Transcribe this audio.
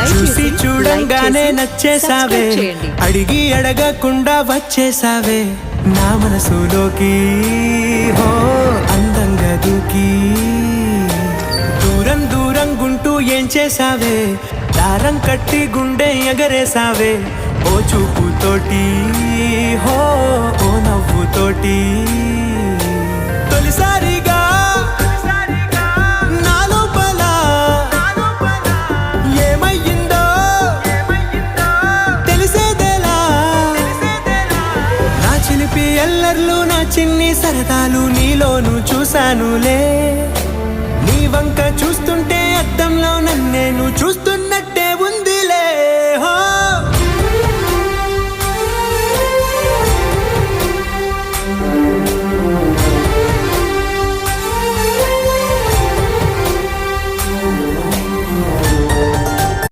చూసి చూడంగానే నచ్చేసావే, అడిగి అడగకుండా వచ్చేసావే నా మనసులోకి. హో అందంగా దూకి దూరం దూరం గుంటూ ఏం చేసావే, దారం కట్టి గుండె ఎగరేసావే ఓ చూపుతోటి, హో ఓ నవ్వుతోటి. తొలిసారిగా నా లోపల ఏమయ్యిందో తెలిసేదేలా. నా చిలిపి ఎల్లర్లు నా చిన్ని సరదాలు నీలోను చూశానులే. నీ వంక చూస్తుంటే అద్దంలో నన్నేను చూస్తున్నట్టు